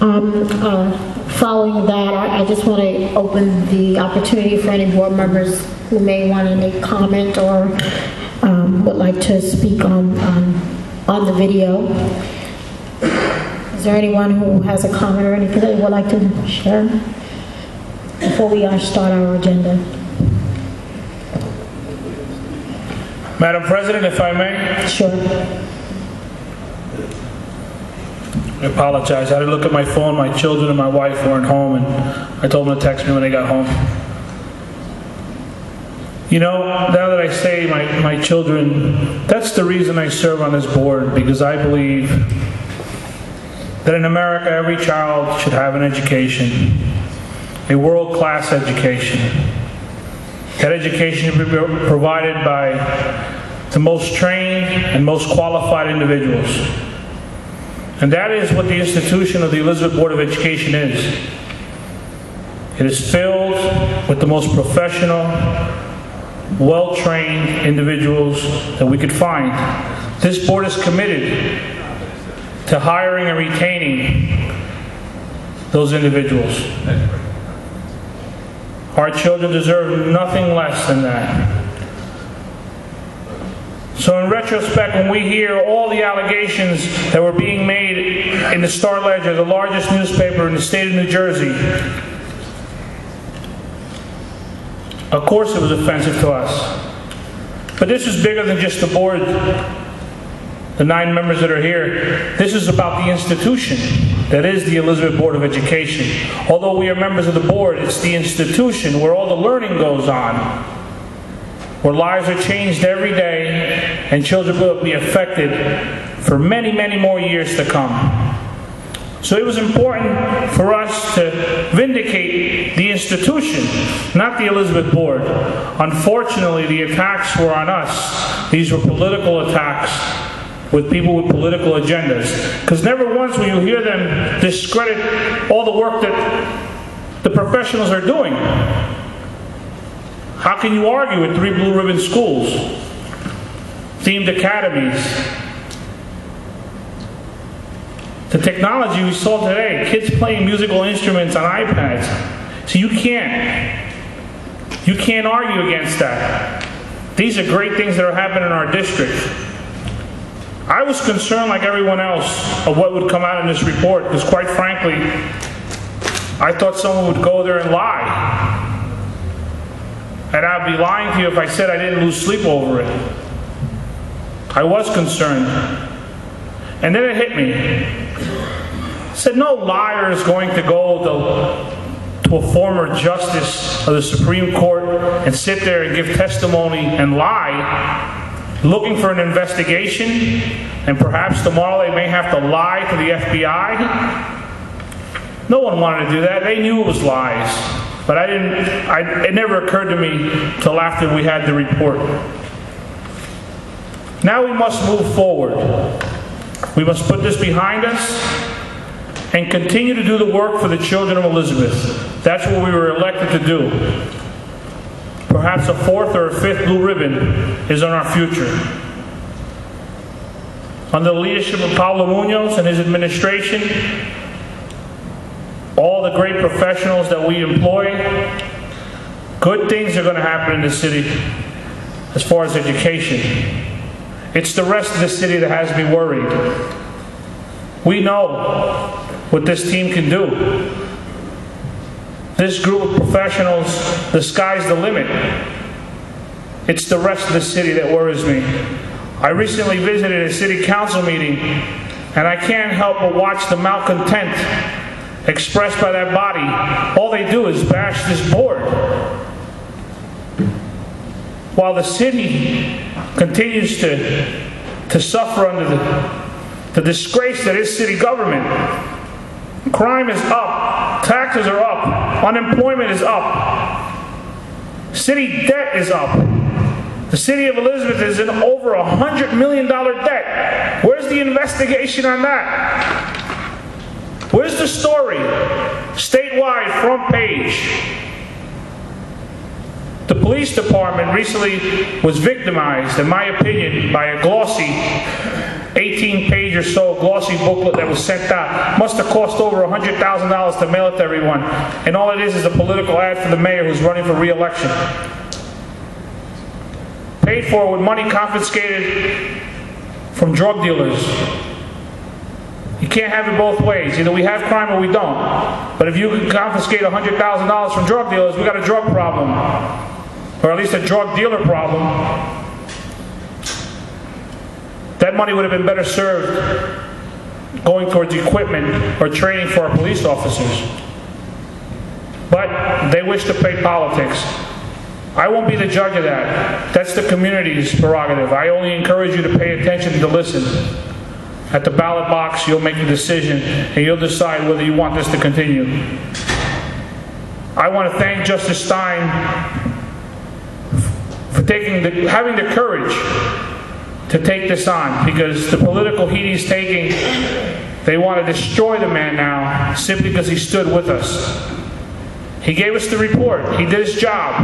Following that, I just want to open the opportunity for any board members who may want to make comment or would like to speak on the video. Is there anyone who has a comment or anything they would like to share before we start our agenda? Madam President, if I may. Sure. I apologize. I had to look at my phone. My children and my wife weren't home, and I told them to text me when they got home. You know, now that I say my children, that's the reason I serve on this board, because I believe that in America, every child should have an education, a world-class education. That education should be provided by the most trained and most qualified individuals. And that is what the institution of the Elizabeth Board of Education is. It is filled with the most professional, well-trained individuals that we could find. This board is committed to hiring and retaining those individuals. Our children deserve nothing less than that. So in retrospect, when we hear all the allegations that were being made in the Star-Ledger, the largest newspaper in the state of New Jersey, of course it was offensive to us. But this is bigger than just the board, the 9 members that are here. This is about the institution that is the Elizabeth Board of Education. Although we are members of the board, it's the institution where all the learning goes on, where lives are changed every day and children will be affected for many, many more years to come. So it was important for us to vindicate the institution, not the Elizabeth Board. Unfortunately, the attacks were on us. These were political attacks with people with political agendas. Because never once will you hear them discredit all the work that the professionals are doing. How can you argue with 3 blue ribbon schools, themed academies? The technology we saw today, kids playing musical instruments on iPads. So you can't argue against that. These are great things that are happening in our district. I was concerned, like everyone else, of what would come out in this report, because quite frankly, I thought someone would go there and lie. And I'd be lying to you if I said I didn't lose sleep over it. I was concerned. And then it hit me. I said, no liar is going to go to a former justice of the Supreme Court and sit there and give testimony and lie, looking for an investigation, and perhaps tomorrow they may have to lie to the FBI. No one wanted to do that. They knew it was lies. But it never occurred to me till after we had the report. Now we must move forward. We must put this behind us and continue to do the work for the children of Elizabeth. That's what we were elected to do. Perhaps a 4th or a 5th blue ribbon is on our future. Under the leadership of Pablo Munoz and his administration, all the great professionals that we employ, good things are going to happen in the city as far as education. It's the rest of the city that has me worried. We know what this team can do. This group of professionals, the sky's the limit. It's the rest of the city that worries me. I recently visited a city council meeting, and I can't help but watch the malcontent expressed by that body. All they do is bash this board. While the city continues to suffer under the disgrace that is city government. Crime is up, taxes are up, unemployment is up, city debt is up. The city of Elizabeth is in over $100 million debt. Where's the investigation on that? Where's the story? Statewide, front page. The police department recently was victimized, in my opinion, by a glossy 18-page or so glossy booklet that was sent out. Must have cost over $100,000 to mail it to everyone. And all it is a political ad for the mayor who's running for re-election. Paid for with money confiscated from drug dealers. You can't have it both ways. Either we have crime or we don't. But if you can confiscate $100,000 from drug dealers, we got a drug problem. Or at least a drug dealer problem. That money would have been better served going towards equipment or training for our police officers. But they wish to play politics. I won't be the judge of that. That's the community's prerogative. I only encourage you to pay attention and to listen. At the ballot box, you'll make a decision and you'll decide whether you want this to continue. I want to thank Justice Stein for having the courage to take this on, because the political heat he's taking, they want to destroy the man now simply because he stood with us. He gave us the report. He did his job.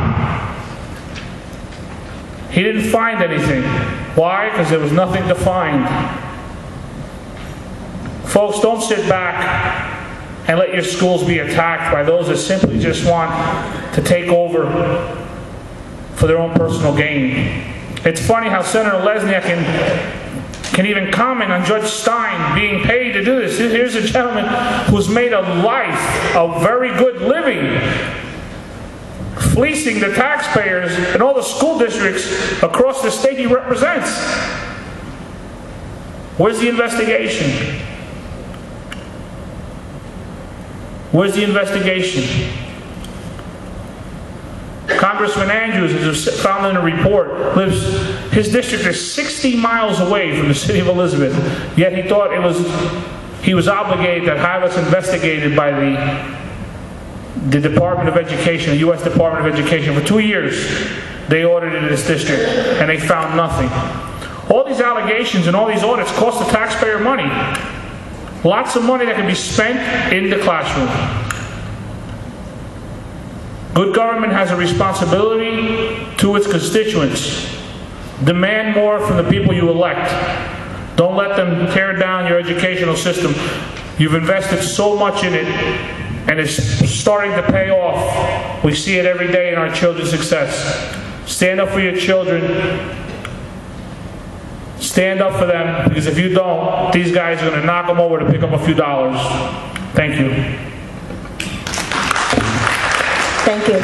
He didn't find anything. Why? Because there was nothing to find. Folks, don't sit back and let your schools be attacked by those that simply just want to take over for their own personal gain. It's funny how Senator Lesniak can even comment on Judge Stein being paid to do this. Here's a gentleman who's made a life, a very good living, fleecing the taxpayers and all the school districts across the state he represents. Where's the investigation? Where's the investigation? Congressman Andrews, as found in a report, his district is 60 miles away from the city of Elizabeth, yet he thought he was obligated to have us investigated by the Department of Education, the U.S. Department of Education. For 2 years, they audited this district, and they found nothing. All these allegations and all these audits cost the taxpayer money. Lots of money that can be spent in the classroom. Good government has a responsibility to its constituents. Demand more from the people you elect. Don't let them tear down your educational system. You've invested so much in it, and it's starting to pay off. We see it every day in our children's success. Stand up for your children. Stand up for them, because if you don't, these guys are going to knock them over to pick up a few dollars. Thank you. Thank you.